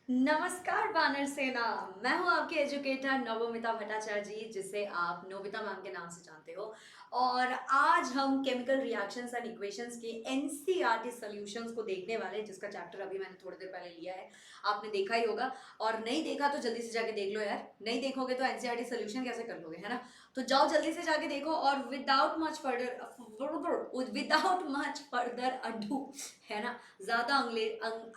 नमस्कार वानर सेना। मैं हूं आपके एजुकेटर नवोमिता भट्टाचार्य जी, जिसे आप नोबिता मैम के नाम से जानते हो। और आज हम केमिकल रिएक्शंस एंड इक्वेशंस के एनसीईआरटी सॉल्यूशंस को देखने वाले हैं, जिसका चैप्टर अभी मैंने थोड़ी देर पहले लिया है। आपने देखा ही होगा, और नहीं देखा तो जल्दी से जाके देख लो यार। नहीं देखोगे तो एनसीईआरटी सॉल्यूशन कैसे कर लोगे, है ना। तो जाओ जल्दी से जाके देखो, और विदाउट मच फर्दर अडू, है ना। ज्यादा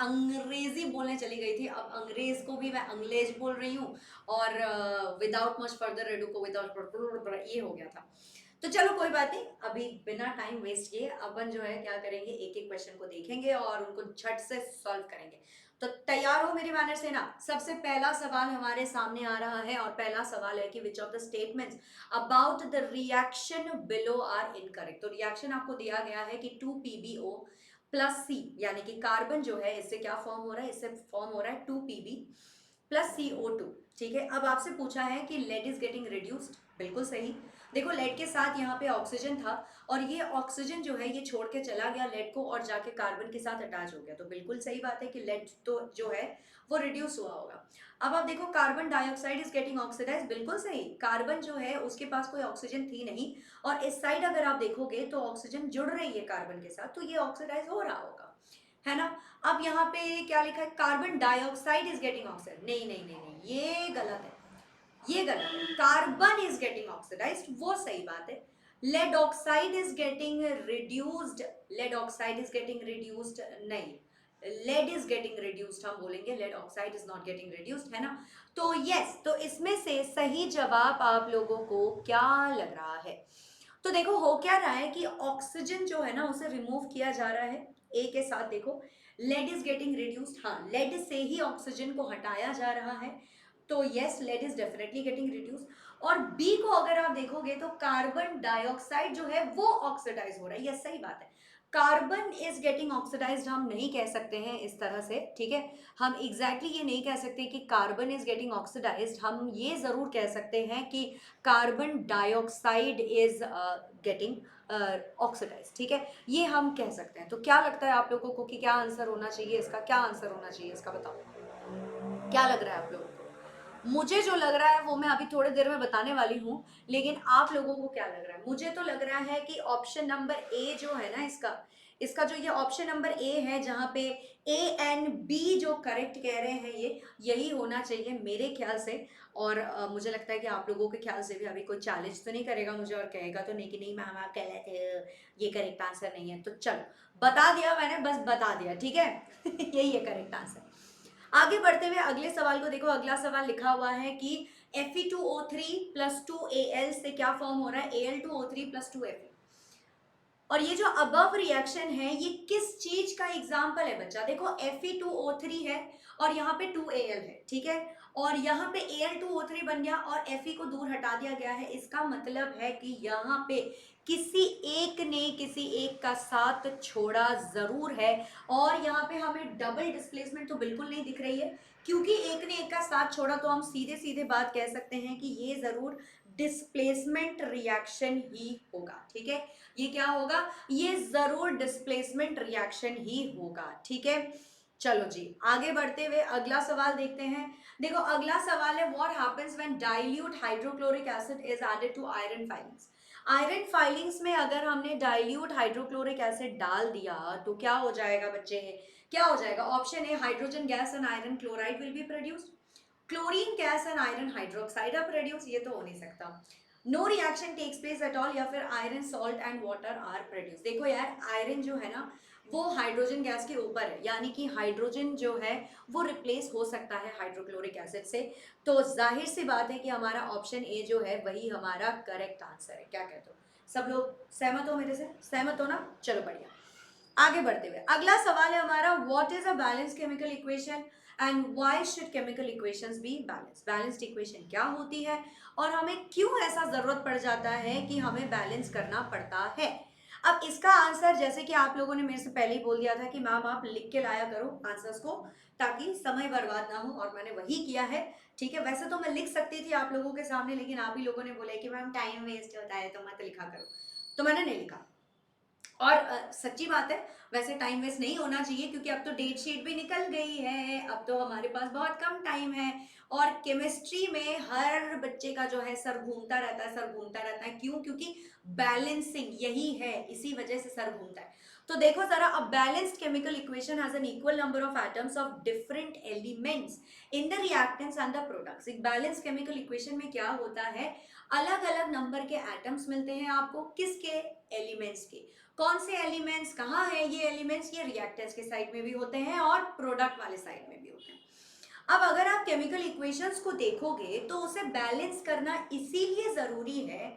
अंग्रेजी बोलने चली गई थी, अब अंग्रेज को भी मैं अंग्रेज बोल रही हूँ। और विदाउट मच फर्दर एडू को विदाउट ये हो गया था। तो चलो कोई बात नहीं, अभी बिना टाइम वेस्ट किए अपन जो है क्या करेंगे, एक एक क्वेश्चन को देखेंगे और उनको झट से सॉल्व करेंगे। तो तैयार हो मेरी वानर सेना। सबसे पहला सवाल हमारे सामने आ रहा है, और पहला सवाल है कि which of the statements about the reaction below are incorrect. तो रिएक्शन आपको दिया गया है कि 2PbO प्लस सी, यानी कि कार्बन जो है इससे क्या फॉर्म हो रहा है, इससे फॉर्म हो रहा है 2Pb प्लस CO2। ठीक है, अब आपसे पूछा है कि लेड इज गेटिंग रिड्यूस्ड। बिल्कुल सही। देखो लेड के साथ यहाँ पे ऑक्सीजन था, और ये ऑक्सीजन जो है ये छोड़ के चला गया लेड को, और जाके कार्बन के साथ अटैच हो गया। तो बिल्कुल सही बात है कि लेड तो जो है वो रिड्यूस हुआ होगा। अब आप देखो carbon dioxide is getting oxidize. बिल्कुल सही, कार्बन जो है उसके पास कोई ऑक्सीजन थी नहीं, और इस साइड अगर आप देखोगे तो ऑक्सीजन जुड़ रही है कार्बन के साथ, तो ये ऑक्सीडाइज हो रहा होगा, है ना। अब यहाँ पे क्या लिखा है, carbon dioxide is getting oxide. नहीं नहीं नहीं नहीं, ये गलत है, ये गलत है। कार्बन इज गेटिंग ऑक्सीडाइज्ड, वो सही बात है। Lead oxide is getting reduced, lead oxide is getting reduced नहीं, लेड इज गेटिंग रिड्यूस्ड हम बोलेंगे, lead oxide is not getting reduced, है ना। तो यस, तो इसमें से सही जवाब आप लोगों को क्या लग रहा है। तो देखो हो क्या रहा है कि ऑक्सीजन जो है ना उसे रिमूव किया जा रहा है। ए के साथ देखो लेड इज गेटिंग रिड्यूस्ड, हाँ लेड से ही ऑक्सीजन को हटाया जा रहा है, तो yes lead is definitely getting reduce. और बी को अगर आप देखोगे तो कार्बन डाइऑक्साइड जो है वो ऑक्सीडाइज हो रहा है, यस सही बात है। कार्बन इज गेटिंग ऑक्सीडाइज्ड हम नहीं कह सकते हैं इस तरह से, ठीक है। हम एग्जैक्टली ये नहीं कह सकते कि कार्बन इज गेटिंग ऑक्सीडाइज्ड, हम ये जरूर कह सकते हैं कि carbon dioxide is getting oxidize, ठीक है, ये हम कह सकते हैं। तो क्या लगता है आप लोगों को कि क्या आंसर होना चाहिए इसका, क्या आंसर होना चाहिए इसका, बताओ क्या लग रहा है आप लोगों को। मुझे जो लग रहा है वो मैं अभी थोड़ी देर में बताने वाली हूँ, लेकिन आप लोगों को क्या लग रहा है। मुझे तो लग रहा है कि ऑप्शन नंबर ए जो है ना, इसका इसका जो ये ऑप्शन नंबर ए है, जहां पे ए एंड बी जो करेक्ट कह रहे हैं, ये यही होना चाहिए मेरे ख्याल से। और मुझे लगता है कि आप लोगों के ख्याल से भी अभी कोई चैलेंज तो नहीं करेगा मुझे, और कहेगा तो नहीं कि नहीं मैम आप कह रहे थे ये करेक्ट आंसर नहीं है। तो चलो बता दिया मैंने, बस बता दिया, ठीक है। यही है करेक्ट आंसर। आगे बढ़ते हुए अगले सवाल को देखो। अगला सवाल लिखा हुआ है कि Fe2O3 प्लस 2Al से क्या फॉर्म हो रहा है, Al2O3 प्लस 2Fe। और ये जो अबव रिएक्शन है ये किस चीज का एग्जाम्पल है बच्चा। देखो Fe2O3 है और यहाँ पे 2Al है, ठीक है, और यहाँ पे Al2O3 बन गया और Fe को दूर हटा दिया गया है। इसका मतलब है कि यहाँ पे किसी एक ने किसी एक का साथ छोड़ा जरूर है, और यहाँ पे हमें डबल डिस्प्लेसमेंट तो बिल्कुल नहीं दिख रही है, क्योंकि एक ने एक का साथ छोड़ा तो हम सीधे सीधे बात कह सकते हैं कि ये जरूर डिस्प्लेसमेंट रिएक्शन ही होगा, ठीक है। ये क्या होगा, ये जरूर डिस्प्लेसमेंट रिएक्शन ही होगा, ठीक है। चलो जी आगे बढ़ते हुए अगला सवाल देखते हैं। देखो अगला सवाल है what happens when dilute hydrochloric acid is added to iron filings. Iron filings में अगर हमने डाइल्यूट हाइड्रोक्लोरिक एसिड डाल दिया तो क्या हो जाएगा बच्चे, क्या हो जाएगा। Option A hydrogen gas and iron chloride will be produced, chlorine gas and iron hydroxide are produce, ये तो हो नहीं सकता। No reaction takes place at all, या फिर iron salt and water are produce. देखो यार आयरन जो है ना वो हाइड्रोजन गैस के ऊपर है, यानी कि हाइड्रोजन जो है वो रिप्लेस हो सकता है हाइड्रोक्लोरिक एसिड से। तो जाहिर सी बात है कि हमारा ऑप्शन ए जो है वही हमारा करेक्ट आंसर है। क्या कहते हो, सब लोग सहमत हो मेरे से, सहमत हो ना। चलो बढ़िया, आगे बढ़ते हुए अगला सवाल है हमारा what is a balance chemical equation and why should chemical equations be balance. Balanced equation क्या होती है और हमें क्यों ऐसा जरूरत पड़ जाता है कि हमें बैलेंस करना पड़ता है। अब इसका आंसर जैसे कि आप लोगों ने मेरे से पहले ही बोल दिया था कि मैम आप लिख के लाया करो आंसर्स को, ताकि समय बर्बाद ना हो, और मैंने वही किया है, ठीक है। वैसे तो मैं लिख सकती थी आप लोगों के सामने, लेकिन आप ही लोगों ने बोला कि मैम टाइम वेस्ट होता है तो मत लिखा करो, तो मैंने नहीं लिखा। और सच्ची बात है, वैसे टाइम वेस्ट नहीं होना चाहिए क्योंकि अब तो डेट शीट भी निकल गई है, अब तो हमारे पास बहुत कम टाइम है। और केमिस्ट्री में हर बच्चे का जो है सर घूमता रहता है, सर घूमता रहता है। क्यों? क्योंकि बैलेंसिंग यही है, इसी वजह से सर घूमता है। तो देखो जरा, a balanced chemical equation has an equal number of atoms of different elements in the reactants and the products. एक बैलेंस केमिकल इक्वेशन में क्या होता है, अलग अलग नंबर के एटम्स मिलते हैं आपको, किसके? एलिमेंट्स के। कौन से एलिमेंट्स, कहाँ है ये एलिमेंट्स? ये रिएक्टेंट्स के साइड में भी होते हैं और प्रोडक्ट वाले साइड में भी होते हैं। अब अगर आप केमिकल इक्वेशंस को देखोगे तो उसे बैलेंस करना इसीलिए जरूरी है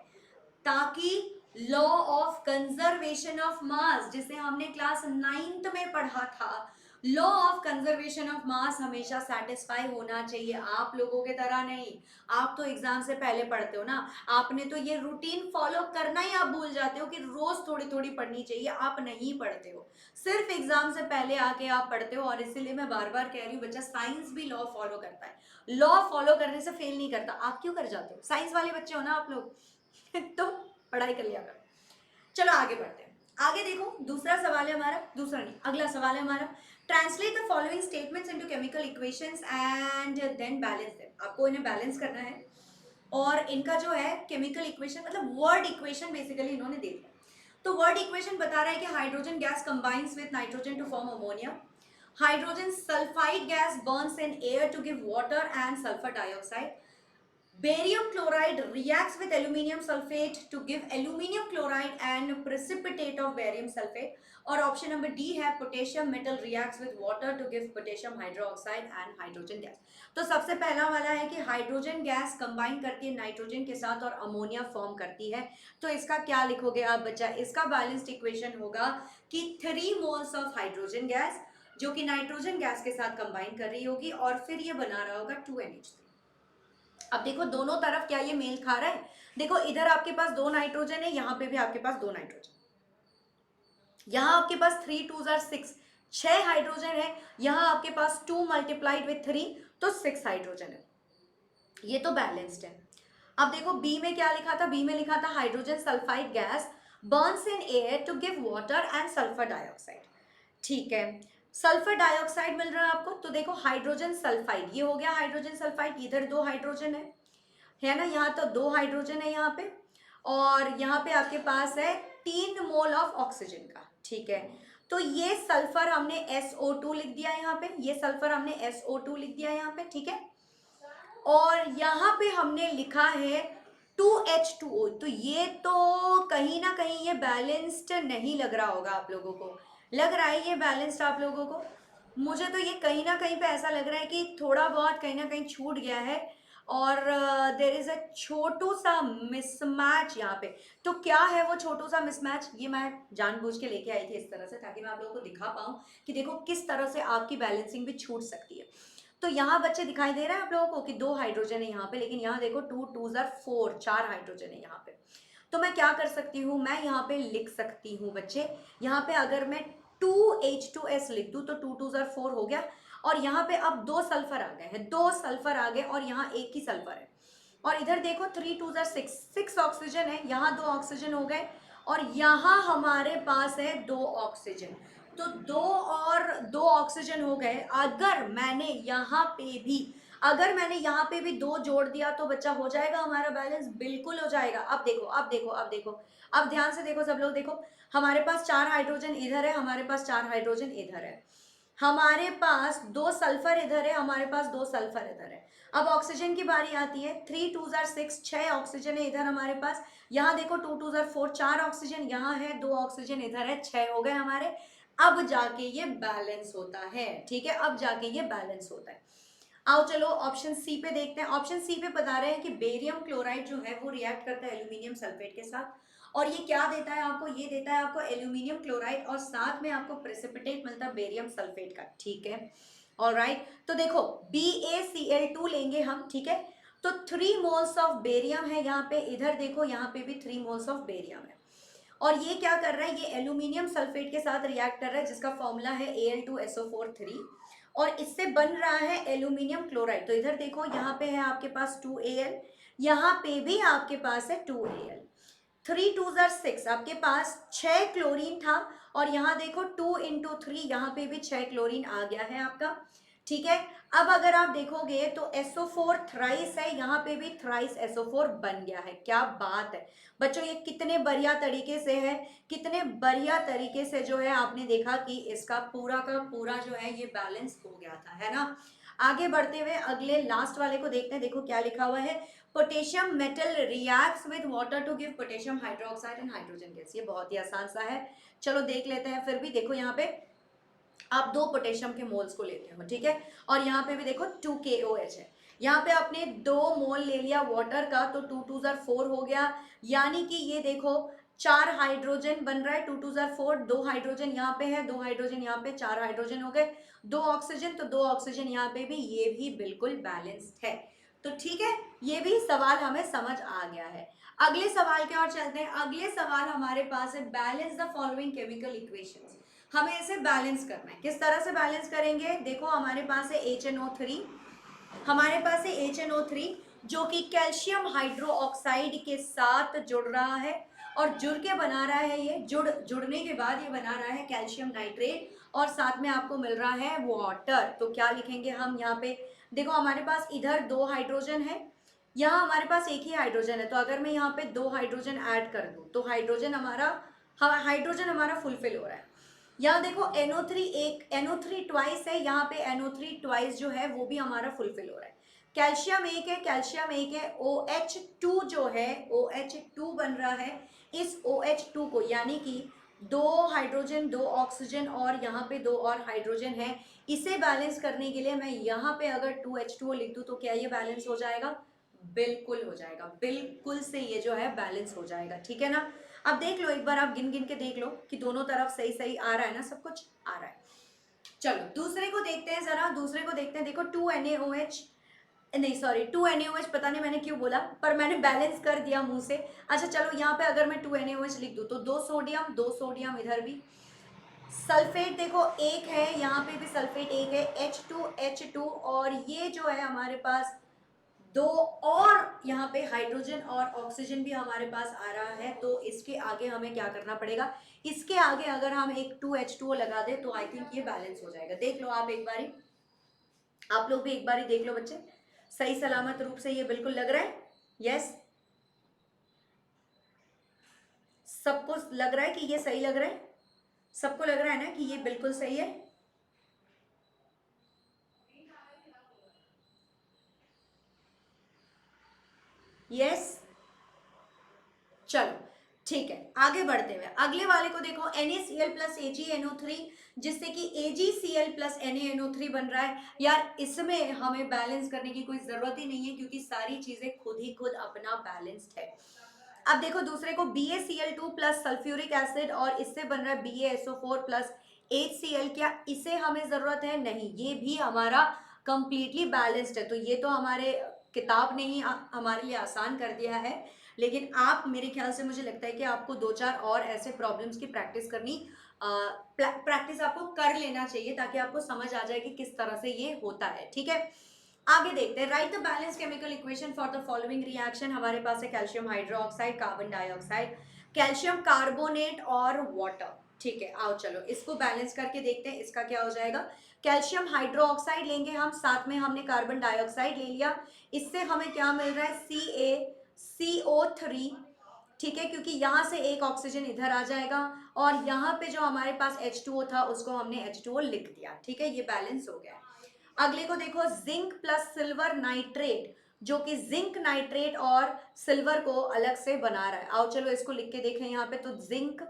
ताकि law of conservation of mass, जिसे हमने क्लास 9th में पढ़ा था, law of conservation of mass हमेशा सेटिस्फाई होना चाहिए। आप लोगों के तरह नहीं, आप तो एग्जाम से पहले पढ़ते हो ना, आपने तो ये रूटीन फॉलो करना ही आप भूल जाते हो कि रोज थोड़ी थोड़ी पढ़नी चाहिए, आप नहीं पढ़ते हो, सिर्फ एग्जाम से पहले आके आप पढ़ते हो। और इसीलिए मैं बार बार कह रही हूँ, बच्चा साइंस भी लॉ फॉलो करता है, लॉ फॉलो करने से फेल नहीं करता। आप क्यों कर जाते हो? साइंस वाले बच्चे हो ना आप लोग तो पढ़ाई कर लिया करो। चलो आगे बढ़ते हैं। आगे देखो, दूसरा सवाल है हमारा, दूसरा नहीं अगला सवाल है हमारा, translate the following statements into chemical equations and then balance them. आपको इन्हें बैलेंस करना है और इनका जो है केमिकल इक्वेशन मतलब वर्ड इक्वेशन बेसिकली इन्होंने दे दिया। तो वर्ड इक्वेशन बता रहा है कि hydrogen gas combines with nitrogen to form ammonia, hydrogen sulphide gas burns in air to give water and sulphur dioxide, barium chloride reacts with aluminium sulfate to give aluminium chloride and precipitate of barium sulfate। और option number D है potassium metal reacts with water to give potassium hydroxide and hydrogen gas. तो सबसे पहला वाला है कि hydrogen gas combine करती है नाइट्रोजन के साथ और अमोनिया फॉर्म करती है। तो इसका क्या लिखोगे आप बच्चा? इसका बैलेंस्ड इक्वेशन होगा कि 3 मोल्स ऑफ हाइड्रोजन गैस जो कि नाइट्रोजन गैस के साथ कंबाइन कर रही होगी और फिर ये बना रहा होगा 2NH3। अब देखो दोनों तरफ क्या ये मेल खा रहा है? देखो इधर आपके पास 2 नाइट्रोजन है, यहां पे भी आपके पास 2 नाइट्रोजन, यहां आपके पास 3 2 आर 6, 6 हाइड्रोजन है, यहां आपके पास 2 मल्टीप्लाइड विथ 3 तो 6 हाइड्रोजन है, ये तो बैलेंस्ड है। अब देखो बी में क्या लिखा था? बी में लिखा था hydrogen sulphide gas burns in air to give water and sulphur dioxide. ठीक है, सल्फर डाइऑक्साइड मिल रहा है आपको, तो देखो हाइड्रोजन सल्फाइड, ये हो गया हाइड्रोजन सल्फाइड, इधर 2 हाइड्रोजन है ना, यहाँ तो 2 हाइड्रोजन है यहाँ पे, और यहाँ पे आपके पास है 3 मोल ऑफ ऑक्सीजन का। ठीक है, तो ये सल्फर हमने SO2 लिख दिया यहाँ पे, ये सल्फर हमने SO2 लिख दिया यहाँ पे। ठीक है, और यहाँ पे हमने लिखा है 2H2O। तो ये तो कहीं ना कहीं ये बैलेंस्ड नहीं लग रहा होगा आप लोगों को, लग रहा है ये बैलेंस्ड आप लोगों को? मुझे तो ये कहीं ना कहीं पे ऐसा लग रहा है कि थोड़ा बहुत कहीं ना कहीं छूट गया है और देर इज अ छोटू सा मिसमैच यहाँ पे। तो क्या है वो छोटू सा मिसमैच? ये मैं जानबूझ के लेके आई थी इस तरह से ताकि मैं आप लोगों को दिखा पाऊँ कि देखो किस तरह से आपकी बैलेंसिंग भी छूट सकती है। तो यहाँ बच्चे दिखाई दे रहा है आप लोगों को कि 2 हाइड्रोजन है यहाँ पे, लेकिन यहाँ देखो 2 2 आर 4, 4 हाइड्रोजन है यहाँ पे। तो मैं क्या कर सकती हूँ? मैं यहाँ पे लिख सकती हूँ बच्चे, यहाँ पे अगर मैं 2H2S लिख दूँ तो 2 2 आर 4 हो गया, और यहाँ पे अब 2 सल्फर आ गए हैं, 2 सल्फर आ गए और यहाँ एक ही सल्फर है। और इधर देखो 3 2 आर 6, 6 ऑक्सीजन है, यहाँ 2 ऑक्सीजन हो गए और यहाँ हमारे पास है 2 ऑक्सीजन। तो 2 और 2 ऑक्सीजन हो गए। अगर मैंने यहाँ पे भी 2 जोड़ दिया तो बच्चा हो जाएगा हमारा बैलेंस, बिल्कुल हो जाएगा। अब देखो अब देखो अब देखो, अब ध्यान से देखो सब लोग, देखो हमारे पास 4 हाइड्रोजन इधर है, हमारे पास 4 हाइड्रोजन इधर है, हमारे पास 2 सल्फर इधर है, हमारे पास 2 सल्फर इधर है। अब ऑक्सीजन की बारी आती है, 3 2 आर 6, 6 ऑक्सीजन है इधर हमारे पास, यहाँ देखो 2 2 आर 4, 4 ऑक्सीजन यहाँ है, 2 ऑक्सीजन इधर है, 6 हो गए हमारे। अब जाके ये बैलेंस होता है। ठीक है, अब जाके ये बैलेंस होता है। आओ चलो ऑप्शन सी पे देखते हैं। ऑप्शन सी पे बता रहे हैं कि बेरियम क्लोराइड जो है वो रिएक्ट करता है एल्यूमिनियम सल्फेट के साथ, और ये क्या देता है आपको? ये देता है आपको एल्यूमिनियम क्लोराइड और साथ में आपको प्रेसिपिटेट मिलता है बेरियम सल्फेट का। ठीक है, ऑलराइट, तो देखो BaCl2 लेंगे हम। ठीक है, तो 3 मोल्स ऑफ बेरियम है यहाँ पे, इधर देखो यहाँ पे भी 3 मोल्स ऑफ बेरियम है, और ये क्या कर रहा है? ये एल्यूमिनियम सल्फेट के साथ रिएक्ट कर रहा है जिसका फॉर्मूला है Al2SO4 3, और इससे बन रहा है एल्यूमिनियम क्लोराइड। तो इधर देखो यहाँ पे है आपके पास 2Al, यहाँ पे भी आपके पास है 2Al। 3 2 जार 6, आपके पास 6 क्लोरीन था और यहाँ देखो 2 इंटू 3, यहाँ पे भी 6 क्लोरीन आ गया है आपका, ठीक है। अब अगर आप देखोगे तो SO4 थ्राइस है, यहाँ पे भी थ्राइस SO4 बन गया है। क्या बात है बच्चों, ये कितने बढ़िया तरीके से है, कितने बढ़िया तरीके से जो है आपने देखा कि इसका पूरा का पूरा जो है ये बैलेंस हो गया था, है ना। आगे बढ़ते हुए अगले लास्ट वाले को देखते हैं। देखो क्या लिखा हुआ है, potassium metal reacts with water to give potassium hydroxide and hydrogen gas. ये बहुत ही आसान सा है, चलो देख लेते हैं। फिर भी देखो यहाँ पे आप 2 पोटेशियम के मोल्स को लेते हो, ठीक है, और यहाँ पे भी देखो 2 KOH है। यहाँ पे आपने 2 मोल ले लिया वाटर का तो 2 2 जार 4 हो गया, यानी कि ये देखो 4 हाइड्रोजन बन रहा है, 2 2 जार 4, 2 हाइड्रोजन यहाँ पे है, 2 हाइड्रोजन यहाँ पे, 4 हाइड्रोजन हो गए, 2 ऑक्सीजन, तो 2 ऑक्सीजन यहाँ पे भी, ये भी बिल्कुल बैलेंस्ड है। तो ठीक है, ये भी सवाल हमें समझ आ गया है। अगले सवाल की ओर चलते हैं। अगले सवाल हमारे पास है, balance the following chemical equations. हमें इसे बैलेंस करना है। किस तरह से बैलेंस करेंगे, देखो हमारे पास है HNO3, हमारे पास है HNO3 जो कि कैल्शियम हाइड्रोक्साइड के साथ जुड़ रहा है और जुड़ के बना रहा है, ये जुड़ने के बाद ये बना रहा है कैल्शियम नाइट्रेट और साथ में आपको मिल रहा है वाटर। तो क्या लिखेंगे हम यहाँ पे, देखो हमारे पास इधर 2 हाइड्रोजन है, यहाँ हमारे पास एक ही हाइड्रोजन है, तो अगर मैं यहाँ पे 2 हाइड्रोजन ऐड कर दूं तो हाइड्रोजन हमारा फुलफिल हो रहा है। यहाँ देखो NO3 ट्वाइस है, यहाँ पे NO3 ट्वाइस जो है वो भी हमारा फुलफिल हो रहा है। कैल्शियम एक है, OH2 जो है OH2 बन रहा है। इस OH2 को, यानी कि 2 हाइड्रोजन 2 ऑक्सीजन और यहाँ पे 2 और हाइड्रोजन है, इसे बैलेंस करने के लिए मैं यहाँ पे अगर 2H2O लिख दूँ तो क्या ये बैलेंस हो जाएगा, बिल्कुल हो जाएगा, बिल्कुल से ये जो है बैलेंस हो जाएगा, ठीक है ना। अब देख लो एक बार, आप गिन गिन के देख लो कि दोनों तरफ सही सही आ रहा है ना, सब कुछ आ रहा है। चलो दूसरे को देखते हैं, जरा दूसरे को देखते हैं। देखो 2NaOH, नहीं सॉरी 2NaOH, पता नहीं मैंने क्यों बोला, पर मैंने बैलेंस कर दिया मुंह से। अच्छा चलो यहाँ पे अगर मैं 2NaOH लिख दूँ तो 2 सोडियम इधर भी, सल्फेट देखो एक है, यहाँ पे भी सल्फेट एक है, H2 और ये जो है हमारे पास 2 और यहाँ पे हाइड्रोजन और ऑक्सीजन भी हमारे पास आ रहा है। तो इसके आगे हमें क्या करना पड़ेगा, इसके आगे अगर हम एक 2H2O लगा दे तो आई थिंक ये बैलेंस हो जाएगा। देख लो आप एक बारी, आप लोग भी एक बारी देख लो बच्चे, सही सलामत रूप से ये बिल्कुल लग रहा है, यस, सबको लग रहा है कि ये सही लग रहा है, सबको लग रहा है ना कि ये बिल्कुल सही है। यस, चलो ठीक है, आगे बढ़ते हुए अगले वाले को देखो, NaCl प्लस AgNO3, जिससे कि AgCl प्लस NaNO3 बन रहा है। यार इसमें हमें बैलेंस करने की कोई जरूरत ही नहीं है क्योंकि सारी चीजें खुद ही खुद अपना बैलेंस्ड है। अब देखो दूसरे को BaCl2 प्लस सल्फ्यूरिक एसिड और इससे बन रहा है BaSO4 प्लस HCl। क्या इसे हमें जरूरत है, नहीं, ये भी हमारा कंप्लीटली बैलेंस्ड है। तो ये तो हमारे किताब ने ही हमारे लिए आसान कर दिया है, लेकिन आप मेरे ख्याल से, मुझे लगता है कि आपको 2-4 और ऐसे प्रॉब्लम्स की प्रैक्टिस करनी, प्रैक्टिस आपको कर लेना चाहिए ताकि आपको समझ आ जाए कि किस तरह से ये होता है, ठीक है। आगे देखते हैं, right the balance chemical equation for the following reaction. हमारे पास है calcium hydroxide, carbon dioxide, calcium carbonate और वाटर, ठीक है। आओ चलो इसको बैलेंस करके देखते हैं, इसका क्या हो जाएगा। कैल्शियम हाइड्रोक्साइड लेंगे हम, साथ में हमने कार्बन डाइऑक्साइड ले लिया, इससे हमें क्या मिल रहा है, CaCO3, ठीक है, क्योंकि यहाँ से एक ऑक्सीजन इधर आ जाएगा और यहाँ पे जो हमारे पास H2O था उसको हमने H2O लिख दिया, ठीक है, ये बैलेंस हो गया। अगले को देखो, जिंक प्लस सिल्वर नाइट्रेट, जो कि जिंक नाइट्रेट और सिल्वर को अलग से बना रहा है। आओ चलो इसको लिख के देखें यहाँ पे, तो जिंक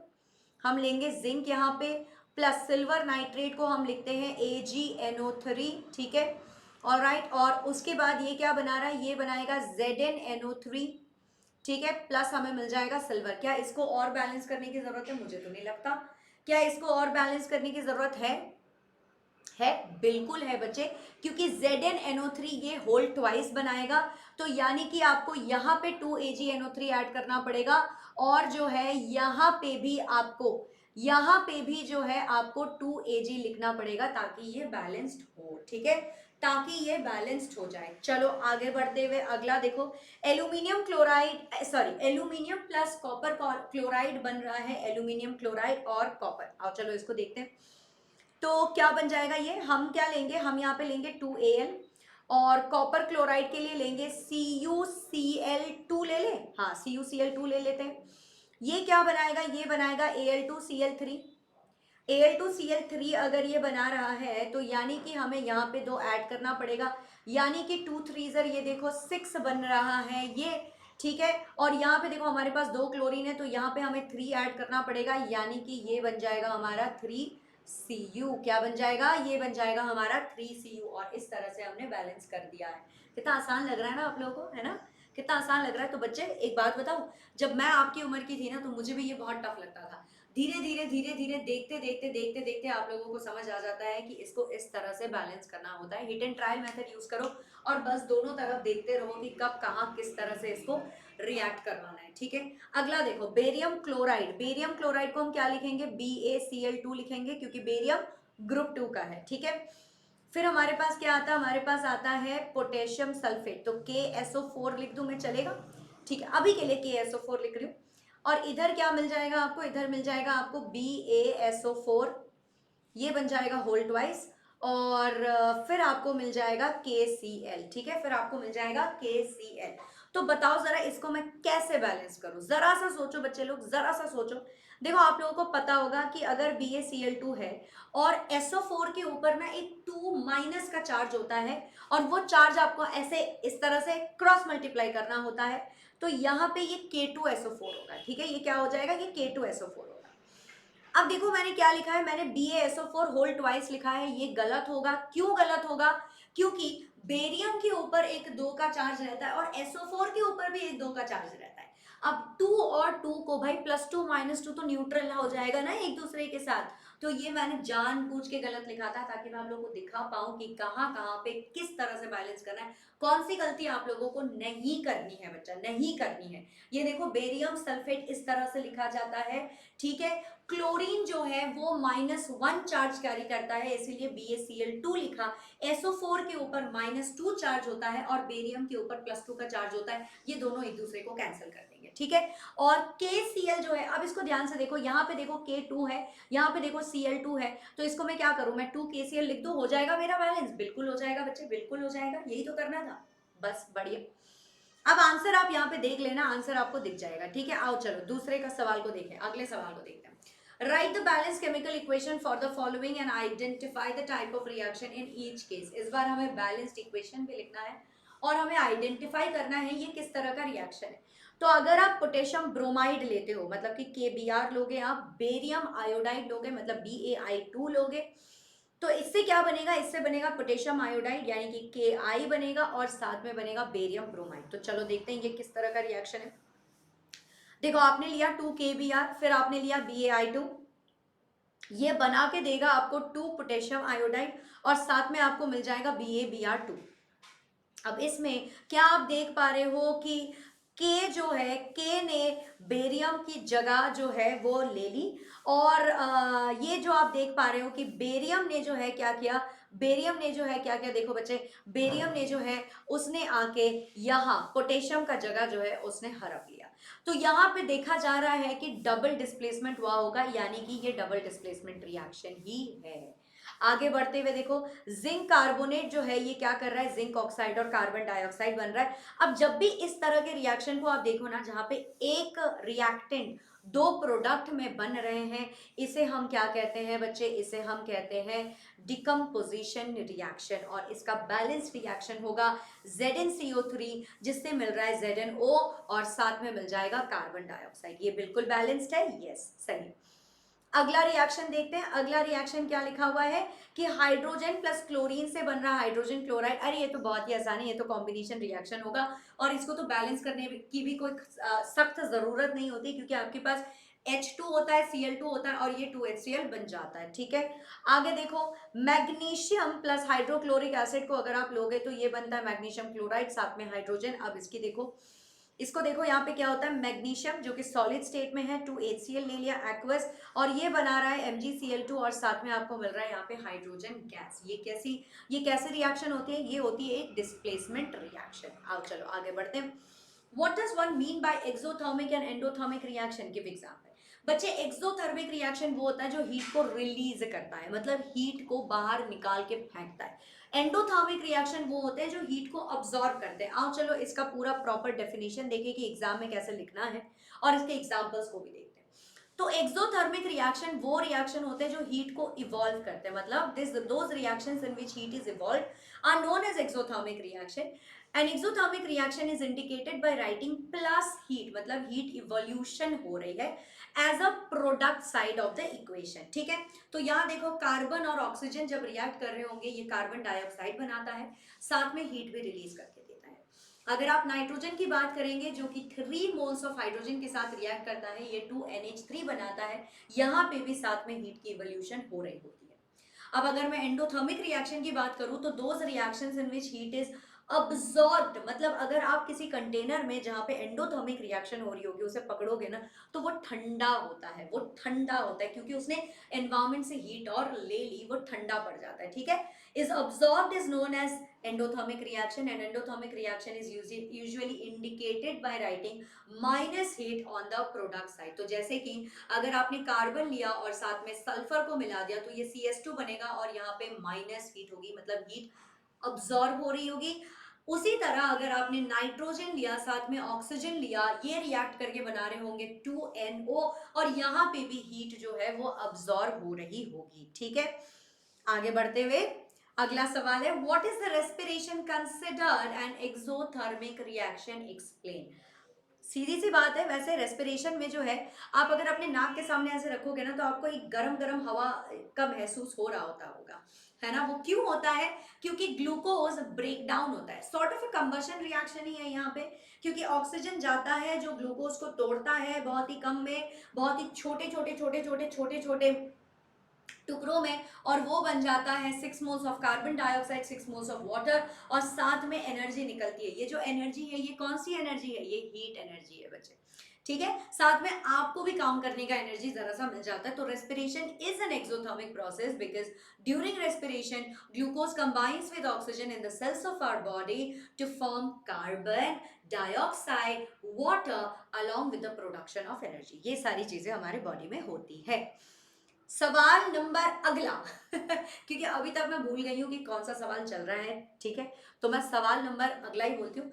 हम लेंगे, जिंक यहाँ पे प्लस सिल्वर नाइट्रेट को हम लिखते हैं AgNO3, ठीक है, ऑलराइट। और उसके बाद ये क्या बना रहा है, ये बनाएगा ZnNO3, ठीक है, प्लस हमें मिल जाएगा सिल्वर। क्या इसको और बैलेंस करने की जरूरत है, मुझे तो नहीं लगता। क्या इसको और बैलेंस करने की जरूरत है, बिल्कुल है बच्चे, क्योंकि ZnNO3 ये होल ट्वाइस बनाएगा, तो यानी कि आपको यहाँ पे 2AgNO3 ऐड करना पड़ेगा और जो है यहाँ पे भी जो है आपको 2Ag लिखना पड़ेगा ताकि ये बैलेंस्ड हो, ठीक है। ताकि ये बैलेंस्ड हो जाए। चलो आगे बढ़ते हुए अगला देखो, aluminium chloride sorry aluminium plus copper chloride बन रहा है, एल्यूमिनियम क्लोराइड और कॉपर। आओ चलो इसको देखते हैं। तो क्या बन जाएगा ये, हम क्या लेंगे, हम यहाँ पे लेंगे 2Al और कॉपर क्लोराइड के लिए लेंगे CuCl2 ले ले, हाँ CuCl2 ले लेते हैं। ये क्या बनाएगा, ये बनाएगा Al2Cl3। Al2Cl3 अगर ये बना रहा है तो यानी कि हमें यहाँ पे 2 ऐड करना पड़ेगा, यानी कि 2 3 ये देखो 6 बन रहा है ये, ठीक है। और यहाँ पे देखो हमारे पास 2 क्लोरीन है तो यहाँ पे हमें 3 ऐड करना पड़ेगा, यानी कि ये बन जाएगा हमारा 3Cu। क्या बन जाएगा, ये बन जाएगा हमारा 3Cu। और इस तरह से हमने बैलेंस कर दिया है। कितना आसान लग रहा है ना आप लोगों को, है ना, कितना आसान लग रहा है। तो बच्चे एक बात बताओ, जब मैं आपकी उम्र की थी ना तो मुझे भी ये बहुत टफ लगता था। धीरे धीरे धीरे धीरे देखते देखते देखते देखते आप लोगों को समझ आ जाता है कि इसको इस तरह से बैलेंस करना होता है। Hit and trial method use करो और बस दोनों तरफ देखते रहो कि कब कहाँ किस तरह से इसको रिएक्ट करवाना है, ठीक है। अगला देखो बेरियम क्लोराइड, बेरियम क्लोराइड को हम क्या लिखेंगे, BaCl2 लिखेंगे क्योंकि बेरियम ग्रुप 2 का है, ठीक है। फिर हमारे पास क्या आता है, हमारे पास आता है पोटेशियम सल्फेट, तो KSO4 लिख दूं मैं, चलेगा, ठीक है। अभी के लिए KSO4 लिख रही हूँ। और इधर क्या मिल जाएगा आपको, इधर मिल जाएगा आपको BaSO4, ये बन जाएगा होल ट्वाइस। और फिर आपको मिल जाएगा KCl, ठीक है, फिर आपको मिल जाएगा KCl। तो बताओ जरा इसको मैं कैसे बैलेंस करूं, जरा सा सोचो बच्चे लोग, जरा सा सोचो। देखो आप लोगों को पता होगा कि अगर BaCl2 है और SO4 के ऊपर ना एक 2 माइनस का चार्ज होता है और वो चार्ज आपको ऐसे इस तरह से क्रॉस मल्टीप्लाई करना होता है, तो यहाँ पे ये K2SO4 होगा, ठीक है। ये क्या हो जाएगा, ये K2SO4 होगा। अब देखो मैंने क्या लिखा है, मैंने BaSO4 होल ट्वाइस लिखा है, ये गलत होगा। क्यों गलत होगा, क्योंकि बेरियम के ऊपर एक 2 का चार्ज रहता है और SO4 के ऊपर भी एक 2 का चार्ज रहता है। अब 2 और 2 को भाई +2 -2 तो न्यूट्रल हो जाएगा ना एक दूसरे के साथ। तो ये मैंने जानबूझ के गलत लिखा था ताकि मैं आप लोगों को दिखा पाऊं कि कहाँ कहाँ पे किस तरह से बैलेंस करना है, कौन सी गलती आप लोगों को नहीं करनी है बच्चा, नहीं करनी है। ये देखो बेरियम सल्फेट इस तरह से लिखा जाता है, ठीक है। क्लोरीन जो है वो -1 चार्ज कैरी करता है, इसीलिए BaCl2 लिखा। SO4 के ऊपर -2 चार्ज होता है और बेरियम के ऊपर +2 का चार्ज होता है, ये दोनों एक दूसरे को कैंसिल कर देंगे, ठीक है। और KCl जो है, अब इसको ध्यान से देखो, यहाँ पे देखो K2 है, यहाँ पे देखो Cl2 है, तो इसको मैं क्या करूं, मैं 2KCl लिख दूं, हो जाएगा मेरा बैलेंस, बिल्कुल हो जाएगा बच्चे, बिल्कुल हो जाएगा, यही तो करना था, बस बढ़िया। अब आंसर आप यहाँ पे देख लेना, आंसर आपको दिख जाएगा, ठीक है। आओ चलो दूसरे का सवाल को देखें, अगले सवाल को देखते हैं। Write the balanced chemical equation for the following and identify the type of reaction in each case। इस बार हमें बैलेंस्ड इक्वेशन भी लिखना है और हमें आइडेंटिफाई करना है ये किस तरह का रिएक्शन है। तो अगर आप पोटेशियम ब्रोमाइड लेते हो मतलब कि KBr लोगे, आप बेरियम आयोडाइड लोगे मतलब BaI2 लोगे, तो इससे क्या बनेगा, इससे बनेगा पोटेशियम आयोडाइड यानी कि Ki बनेगा और साथ में बनेगा बेरियम ब्रोमाइड। तो चलो देखते हैं ये किस तरह का रिएक्शन है। देखो आपने लिया 2KBr, फिर आपने लिया BaI2, ये बना के देगा आपको 2 पोटेशियम आयोडाइड और साथ में आपको मिल जाएगा BaBr2। अब इसमें क्या आप देख पा रहे हो कि K जो है, K ने बेरियम की जगह जो है वो ले ली और ये जो आप देख पा रहे हो कि बेरियम ने जो है क्या किया, बेरियम ने जो है क्या किया, देखो बच्चे, बेरियम ने जो है उसने आके यहाँ पोटेशियम का जगह जो है उसने हड़प लिया। तो यहाँ पे देखा जा रहा है कि डबल डिस्प्लेसमेंट हुआ होगा, यानी कि ये डबल डिस्प्लेसमेंट रिएक्शन ही है। आगे बढ़ते हुए देखो, जिंक कार्बोनेट जो है ये क्या कर रहा है, जिंक ऑक्साइड और कार्बन डाइऑक्साइड बन रहा है। अब जब भी इस तरह के रिएक्शन को आप देखो ना जहां पे एक रिएक्टेंट 2 प्रोडक्ट में बन रहे हैं, इसे हम क्या कहते हैं बच्चे, इसे हम कहते हैं डिकम्पोजिशन रिएक्शन। और इसका बैलेंस रिएक्शन होगा ZnCO3 जिससे मिल रहा है ZnO और साथ में मिल जाएगा कार्बन डाइऑक्साइड। ये बिल्कुल बैलेंस्ड है, यस सही। अगला रिएक्शन देखते हैं, अगला रिएक्शन क्या लिखा हुआ है कि हाइड्रोजन प्लस क्लोरीन से बन रहा हाइड्रोजन क्लोराइड। अरे ये तो बहुत ही आसान है, ये तो कॉम्बिनेशन रिएक्शन होगा और इसको तो बैलेंस करने की भी कोई सख्त जरूरत नहीं होती क्योंकि आपके पास H2 होता है, Cl2 होता है और ये 2HCl बन जाता है, ठीक है। आगे देखो, मैग्नीशियम प्लस हाइड्रोक्लोरिक एसिड को अगर आप लोगे तो ये बनता है मैग्नीशियम क्लोराइड, साथ में हाइड्रोजन। अब इसकी देखो इसको देखो यहाँ पे क्या होता है, मैग्नीशियम जो कि सॉलिड स्टेट में है, 2HCl ले लिया एक्वस, और ये बना रहा है MgCl2 और साथ में आपको मिल रहा है यहाँ पे हाइड्रोजन गैस। ये कैसे रिएक्शन होती है, ये होती है एक डिस्प्लेसमेंट रिएक्शन। आओ चलो आगे बढ़ते हैं। What does one mean by exothermic and endothermic reaction, give example. बच्चे एक्सोथर्मिक रिएक्शन वो होता है जो हीट को रिलीज करता है, मतलब हीट को बाहर निकाल के फेंकता है। एंडोथर्मिक रिएक्शन वो होते हैं जो हीट को अब्सॉर्ब करते हैं। आओ चलो इसका पूरा प्रॉपर डेफिनेशन देखें कि एग्जाम में कैसे लिखना है, और इसके एग्जांपल्स को भी देखते हैं। तो एक्सोथर्मिक रिएक्शन वो रिएक्शन होते हैं जो हीट को इवॉल्व करते हैं, मतलब those reactions in which heat is evolve are known as exothermic reaction. An exothermic reaction is indicated by writing plus heat, मतलब हीट इवोल्यूशन हो रही है as a product side of the equation. ठीक है, तो यहाँ देखो कार्बन और ऑक्सीजन जब रिएक्ट कर रहे होंगे ये कार्बन डाइऑक्साइड बनाता है, साथ में हीट भी रिलीज करके देता है। अगर आप नाइट्रोजन की बात करेंगे जो कि 3 मोल्स ऑफ हाइड्रोजन के साथ रिएक्ट करता है, ये 2NH3 बनाता है, यहाँ पे भी साथ में हीट की इवोल्यूशन हो रही होती है। अब अगर मैं एंडोथर्मिक रिएक्शन की बात करूं तो those reactions in which heat is absorbed, मतलब अगर आप किसी कंटेनर में जहां पे एंडोथर्मिक रिएक्शन हो रही होगी उसे पकड़ोगे ना तो वो ठंडा होता है, वो ठंडा होता है क्योंकि उसने एनवायरमेंट से हीट और ले ली, वो ठंडा पड़ जाता है। ठीक है, is absorbed is known as endothermic reaction, and endothermic reaction is usually indicated by writing minus heat on the product side। तो जैसे कि अगर आपने कार्बन लिया और साथ में सल्फर को मिला दिया तो ये CH2 बनेगा और यहाँ पे माइनस हीट होगी, मतलब हीट अब्सॉर्ब हो रही होगी। उसी तरह अगर आपने नाइट्रोजन लिया साथ में ऑक्सीजन लिया, ये रिएक्ट करके बना रहे होंगे 2NO, और यहाँ पे भी हीट जो है वो अब्सॉर्ब हो रही होगी। ठीक है, आगे बढ़ते हुए अगला सवाल है, what is the respiration considered an exothermic reaction, explain. सीधी सी बात है, वैसे रेस्पिरेशन में जो है आप अगर अपने नाक के सामने ऐसे रखोगे ना तो आपको एक गरम गरम हवा का महसूस हो रहा होगा, है ना। वो क्यों होता है, क्योंकि ग्लूकोज ब्रेक डाउन होता है, sort of a combustion reaction ही है यहाँ पे, क्योंकि ऑक्सीजन जाता है जो ग्लूकोज को तोड़ता है बहुत ही कम में, बहुत ही छोटे छोटे टुकड़ों में, और वो बन जाता है 6 moles of carbon dioxide, 6 moles of water, और साथ में एनर्जी निकलती है। ये जो एनर्जी है ये कौन सी एनर्जी है, ये हीट एनर्जी है बच्चे। ठीक है, साथ में आपको भी काम करने का एनर्जी जरा सा मिल जाता है। तो respiration is an exothermic process because during respiration glucose combines with oxygen in the cells of our body to form carbon dioxide, water along with the production of energy. ये सारी चीजें हमारे बॉडी में होती है। सवाल नंबर अगला क्योंकि अभी तक मैं भूल गई हूं कि कौन सा सवाल चल रहा है। ठीक है, तो मैं सवाल नंबर अगला ही बोलती हूँ।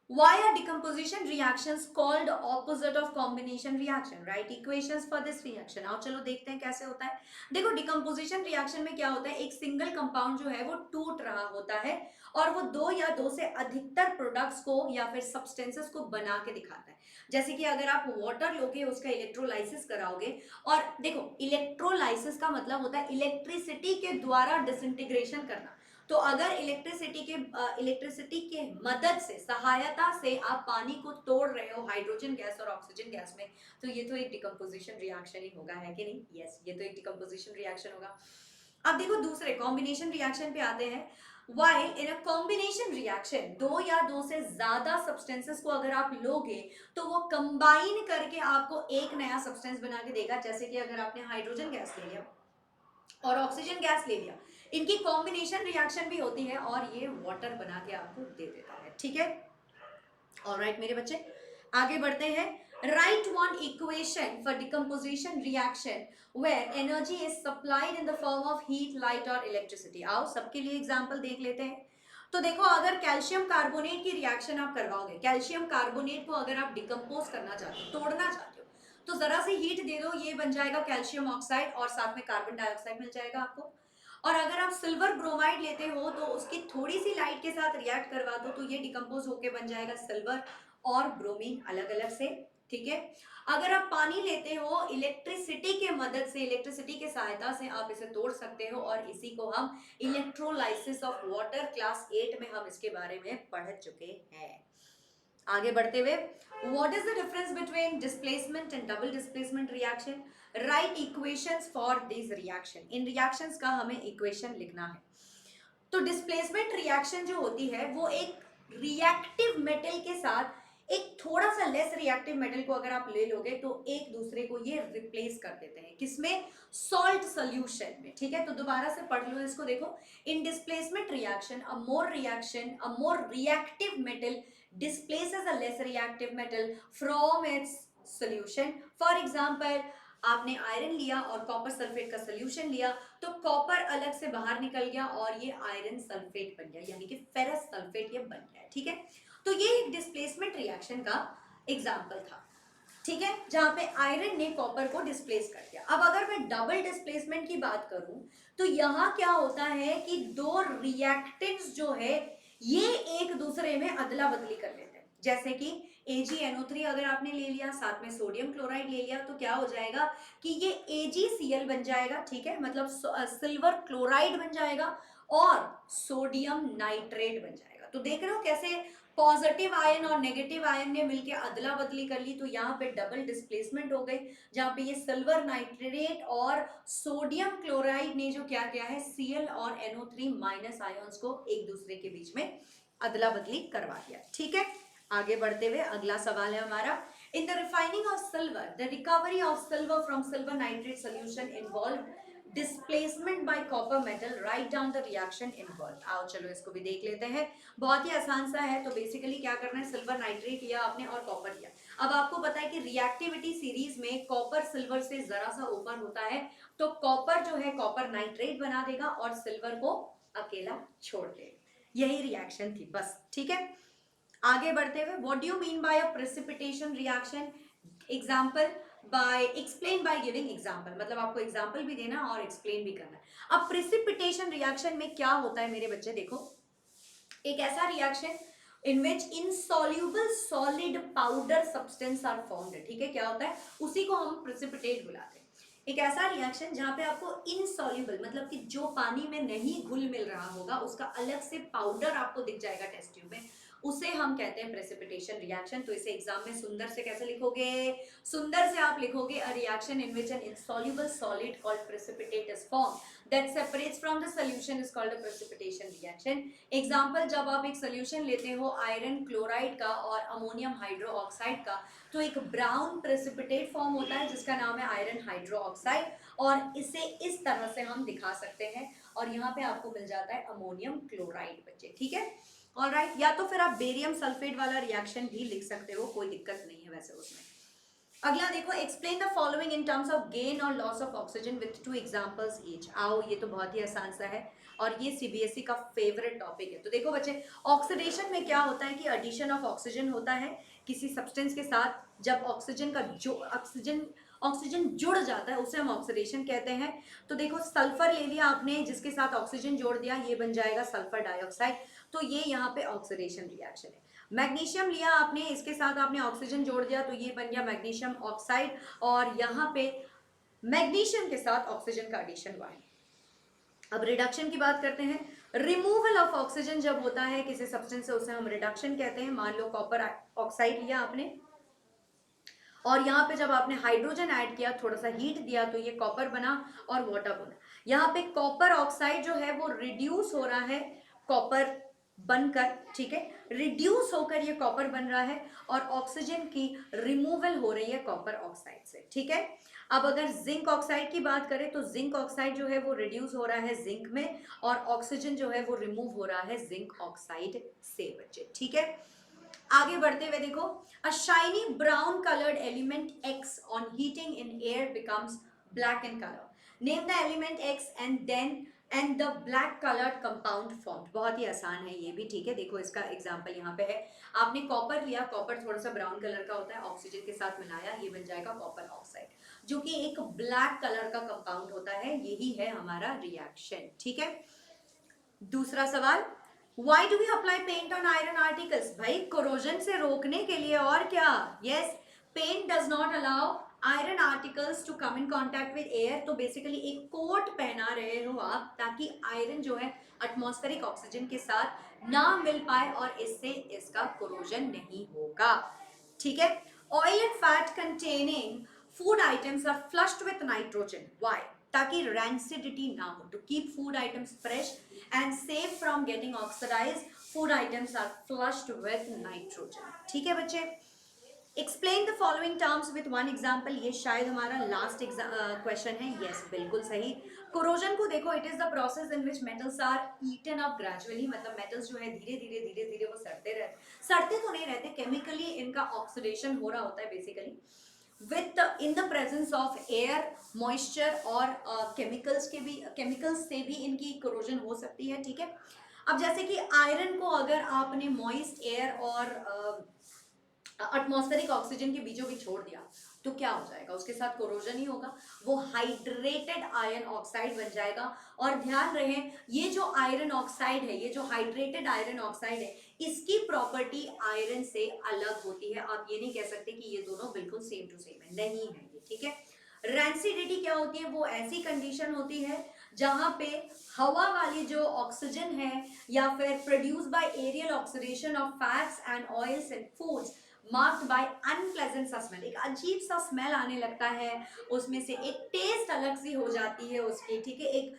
Why are decomposition reactions called opposite of combination reaction? Write equations for this reaction। आओ चलो देखते हैं कैसे होता है। देखो डिकम्पोजिशन रिएक्शन में क्या होता है, एक सिंगल कंपाउंड जो है वो टूट रहा होता है और वो 2 या 2 से अधिकतर प्रोडक्ट्स को या फिर सब्सटेंसेस को बना के दिखाता है। जैसे कि अगर आप वाटर लोगे उसका इलेक्ट्रोलाइसिस कराओगे, और देखो इलेक्ट्रोलाइसिस का मतलब होता है इलेक्ट्रिसिटी के द्वारा डिसइंटीग्रेशन करना। तो अगर इलेक्ट्रिसिटी के मदद से, सहायता से आप पानी को तोड़ रहे हो हाइड्रोजन गैस और ऑक्सीजन गैस में, तो ये तो एक डिकम्पोजिशन रिएक्शन ही होगा, है कि नहीं। यस, ये तो एक डिकम्पोजिशन रिएक्शन होगा। अब देखो दूसरे कॉम्बिनेशन रिएक्शन पे आते हैं। While in a combination reaction 2 या 2 से ज्यादा सब्सटेंसेस को अगर आप लोगे तो वो कंबाइन करके आपको एक नया सब्सटेंस बना के देगा। जैसे कि अगर आपने हाइड्रोजन गैस ले लिया और ऑक्सीजन गैस ले लिया, इनकी कॉम्बिनेशन रिएक्शन भी होती है और ये वाटर बना के आपको दे देता है। ठीक है, ऑलराइट मेरे बच्चे, आगे बढ़ते हैं। Write one equation for decomposition reaction where energy is supplied in the form of heat, light और इलेक्ट्रिसिटी। आओ सबके लिए एग्जांपल देख लेते हैं। तो देखो अगर कैल्शियम कार्बोनेट की रिएक्शन आप करवाओगे, कैल्शियम कार्बोनेट को अगर आप डिकम्पोज करना चाहते हो, तोड़ना चाहते हो, तो जरा सी हीट दे दो, ये बन जाएगा कैल्शियम ऑक्साइड और साथ में कार्बन डाइऑक्साइड मिल जाएगा आपको। और अगर आप सिल्वर ब्रोमाइड लेते हो तो उसकी थोड़ी सी लाइट के साथ रिएक्ट करवा दो तो ये डिकम्पोज होके बन जाएगा सिल्वर और ब्रोमीन अलग अलग से। ठीक है, अगर आप पानी लेते हो इलेक्ट्रिसिटी के मदद से, इलेक्ट्रिसिटी के सहायता से आप इसे तोड़ सकते हो, और इसी को हम इलेक्ट्रोलाइसिस ऑफ वाटर क्लास 8 में हम इसके बारे में पढ़ चुके हैं। आगे बढ़ते हुए, what is the difference between displacement and double displacement reaction, right equations for this reaction. In reactions का हमें इक्वेशन लिखना है। तो डिस्प्लेसमेंट रिएक्शन जो होती है वो एक रिएक्टिव मेटल के साथ एक थोड़ा सा लेस रिएक्टिव मेटल को अगर आप ले लोगे तो एक दूसरे को ये रिप्लेस कर देते हैं, किसमें? सॉल्ट सोल्यूशन में, ठीक है। तो दोबारा से पढ़ लो इसको, देखो, इन displacement reaction a more reactive metal displaces a less reactive metal from its solution. For example, आपने आयरन लिया और कॉपर सल्फेट का सोल्यूशन लिया, तो कॉपर अलग से बाहर निकल गया और ये आयरन सल्फेट बन गया, यानी कि फेरस सल्फेट ये बन गया, ठीक है। तो ये एक डिस्प्लेसमेंट रिएक्शन का एग्जांपल था, ठीक है, जहां पे आयरन ने कॉपर को डिस्प्लेस कर दिया। अब अगर मैं डबल डिस्प्लेसमेंट की बात करूं तो यहां क्या होता है कि दो रिएक्टेंट्स जो है ये एक दूसरे में अदला बदली कर लेते हैं। जैसे कि AgNO3 अगर आपने ले लिया, साथ में सोडियम क्लोराइड ले लिया, तो क्या हो जाएगा कि ये AgCl बन जाएगा, ठीक है, मतलब सिल्वर क्लोराइड बन जाएगा और सोडियम नाइट्रेट बन जाएगा। तो देख रहे हो कैसे पॉजिटिव आयन और नेगेटिव आयन ने मिलकर अदला बदली कर ली, तो यहाँ पे डबल डिस्प्लेसमेंट हो गई, जहां पे ये सिल्वर नाइट्रेट और सोडियम क्लोराइड ने जो क्या किया है, Cl और NO3 माइनस आयंस को एक दूसरे के बीच में अदला बदली करवा दिया, ठीक है। आगे बढ़ते हुए अगला सवाल है हमारा, in the refining of silver the recovery of silver from silver nitrate solution involve displacement bye copper metal, write down the reaction involve. आओ चलो इसको भी देख लेते हैं, बहुत ही आसान सा है। तो बेसिकली क्या करना है, सिल्वर नाइट्रेट लिया आपने और कॉपर लिया। अब आपको पता है कि रिएक्टिविटी सीरीज में कॉपर सिल्वर से जरा सा ऊपर होता है, तो कॉपर जो है कॉपर नाइट्रेट बना देगा और सिल्वर को अकेला छोड़ देगा। यही रिएक्शन थी बस, ठीक है। आगे बढ़ते हुए, what do you mean by a precipitation reaction? Example by explain by giving example, मतलब आपको एग्जांपल भी देना और एक्सप्लेन भी करना है। अब प्रेसिपिटेशन रिएक्शन में क्या होता है मेरे बच्चे, देखो, एक ऐसा reaction in which insoluble solid powder substance are formed, ठीक है, क्या होता है, उसी को हम precipitate बुलाते हैं। एक ऐसा रिएक्शन जहां पे आपको insoluble मतलब कि जो पानी में नहीं घुल मिल रहा होगा उसका अलग से पाउडर आपको दिख जाएगा टेस्ट ट्यूब में, उसे हम कहते हैं प्रेसिपिटेशन रिएक्शन। तो इसे एग्जाम में सुंदर से कैसे लिखोगे, सुंदर से आप लिखोगे a reaction in which N insoluble solid called precipitate is formed that separates from the solution is called a precipitation reaction। Example, जब आप एक सोल्यूशन लेते हो आयरन क्लोराइड का और अमोनियम हाइड्रोक्साइड का, तो एक ब्राउन प्रेसिपिटेट फॉर्म होता है जिसका नाम है आयरन हाइड्रोक्साइड, और इसे इस तरह से हम दिखा सकते हैं, और यहाँ पे आपको मिल जाता है अमोनियम क्लोराइड बच्चे, ठीक है। ऑलराइट, या तो फिर आप बेरियम सल्फेट वाला रिएक्शन भी लिख सकते हो, कोई दिक्कत नहीं है वैसे उसमें। अगला देखो, explain the following in terms of gain और loss of oxygen with 2 examples each. आओ, ये तो बहुत ही आसान सा है और ये CBSE का फेवरेट टॉपिक है। तो देखो बच्चे, ऑक्सीडेशन में क्या होता है कि एडिशन ऑफ ऑक्सीजन होता है किसी सब्सटेंस के साथ, जब ऑक्सीजन का जो ऑक्सीजन जुड़ जाता है उसे हम ऑक्सीडेशन कहते हैं। तो देखो, सल्फर ले लिया आपने, जिसके साथ ऑक्सीजन जोड़ दिया, ये बन जाएगा सल्फर डाइऑक्साइड, तो ये यहाँ पे ऑक्सीडेशन रिएक्शन है। मैग्नीशियम लिया आपने, इसके साथ आपने ऑक्सीजन जोड़ दिया, तो ये बन गया मैग्नीशियम ऑक्साइड, और यहाँ पे मैग्नीशियम के साथ ऑक्सीजन का एडिशन हुआ है। अब रिडक्शन की बात करते हैं। रिमूवल ऑफ ऑक्सीजन जब होता है किसी सब्सटेंस से, उसे हम रिडक्शन कहते हैं। मान लो कॉपर ऑक्साइड लिया आपने, और यहाँ पे जब आपने हाइड्रोजन ऐड किया, थोड़ा सा हीट दिया, तो ये कॉपर बना और वाटर बना। यहाँ पे कॉपर ऑक्साइड जो है वो रिड्यूस हो रहा है कॉपर बनकर, ठीक है, रिड्यूस होकर ये कॉपर बन रहा है, और ऑक्सीजन की रिमूवल हो रही है कॉपर ऑक्साइड से, ठीक है। अब अगर जिंक ऑक्साइड की बात करें तो जिंक ऑक्साइड जो है वो रिड्यूस हो रहा है जिंक में, और ऑक्सीजन जो है वो रिमूव हो रहा है जिंक ऑक्साइड से बच्चे, ठीक है। आगे बढ़ते हुए देखो, अ shiny brown coloured element X on heating in air becomes black in colour. Name the element X and the black coloured compound formed. बहुत ही आसान है ये भी, ठीक है। देखो, इसका एग्जांपल यहाँ पे है, आपने कॉपर लिया, कॉपर थोड़ा सा ब्राउन कलर का होता है, ऑक्सीजन के साथ मिलाया, ये बन जाएगा कॉपर ऑक्साइड, जो कि एक ब्लैक कलर का कंपाउंड होता है। यही है हमारा रिएक्शन, ठीक है। दूसरा सवाल, Why do we apply paint on iron articles? भाई, कोरोजन से रोकने के लिए, और क्या। Yes, paint does not allow iron articles to come in contact with air। तो बेसिकली एक कोट पहना रहे हो आप, ताकि आयरन जो है एटमॉस्फेरिक ऑक्सीजन के साथ ना मिल पाए, और इससे इसका कोरोजन नहीं होगा, ठीक है। Oil and fat containing food items are flushed with nitrogen. Why? ताकि रैंसिडिटी ना हो, to keep food items fresh and safe from getting oxidized food items are flushed with nitrogen. ठीक है बच्चे, explain the following terms with one example. ये शायद हमारा last question है। यस, बिल्कुल सही। कोरोजन को देखो, it is the process in which metals are eaten up gradually, मतलब मेटल्स जो है धीरे धीरे धीरे धीरे वो सड़ते तो नहीं रहते, केमिकली इनका ऑक्सीडेशन हो रहा होता है basically, with in the presence of air, moisture और केमिकल्स से भी इनकी कोरोजन हो सकती है। ठीक है, अब जैसे कि आयरन को अगर आपने मॉइस्ट एयर और एटमॉस्फेरिक ऑक्सीजन के बीचों बीच छोड़ दिया तो क्या हो जाएगा, उसके साथ कोरोजन ही होगा, वो हाइड्रेटेड आयरन ऑक्साइड बन जाएगा। और ध्यान रहे, ये जो आयरन ऑक्साइड है, ये जो हाइड्रेटेड आयरन ऑक्साइड है, इसकी प्रॉपर्टी आयरन से अलग होती है। आप ये नहीं कह सकते कि ये दोनों बिल्कुल सेम टू सेम है, नहीं है ये। ठीक है, रैंसिडिटी क्या होती है, वो ऐसी कंडीशन होती है जहां पे हवा वाली जो ऑक्सीजन है या फिर produce by aerial oxidation of fats and oils and foods marked by unpleasant सा स्मेल, एक अजीब सा स्मेल आने लगता है, उसमें से एक टेस्ट अलग सी हो जाती है उसकी। ठीक है, एक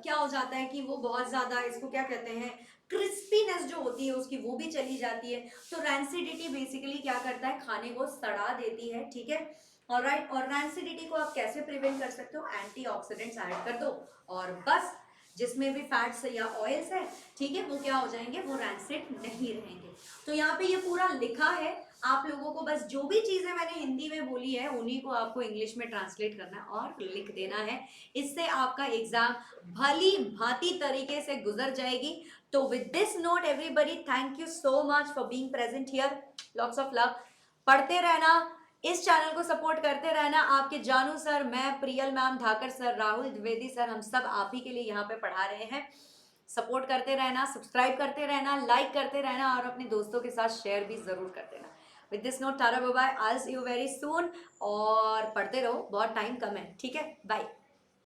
क्या हो जाता है कि वो बहुत ज्यादा, इसको क्या कहते हैं, क्रिस्पीनेस जो होती है उसकी वो भी चली जाती है। तो रैंसिडिटी बेसिकली क्या करता है, खाने को सड़ा देती है। ठीक है, ऑलराइट, और रैंसिडिटी को आप कैसे प्रिवेंट कर सकते हो, एंटीऑक्सीडेंट्स ऐड कर दो और बस, जिसमें भी फैट्स या ऑयल्स है, ठीक है, वो क्या हो जाएंगे, वो रैंसिड नहीं रहेंगे। तो यहाँ पे ये पूरा लिखा है, आप लोगों को बस जो भी चीजें मैंने हिंदी में बोली है उन्हीं को आपको इंग्लिश में ट्रांसलेट करना है और लिख देना है। इससे आपका एग्जाम भली भांति तरीके से गुजर जाएगी। तो with this note everybody, thank you so much for being present here, lots of love. पढ़ते रहना, इस चैनल को सपोर्ट करते रहना। आपके जानू सर, मैं, Priyal ma'am, Dhakar sir, Rahul Dwivedi sir, हम सब आप ही के लिए यहाँ पे पढ़ा रहे हैं। सपोर्ट करते रहना, सब्सक्राइब करते रहना, लाइक करते रहना और अपने दोस्तों के साथ शेयर भी जरूर कर देना। With this note, tata bye bye, I will see you very soon. और पढ़ते रहो, बहुत टाइम कम है। ठीक है, बाय।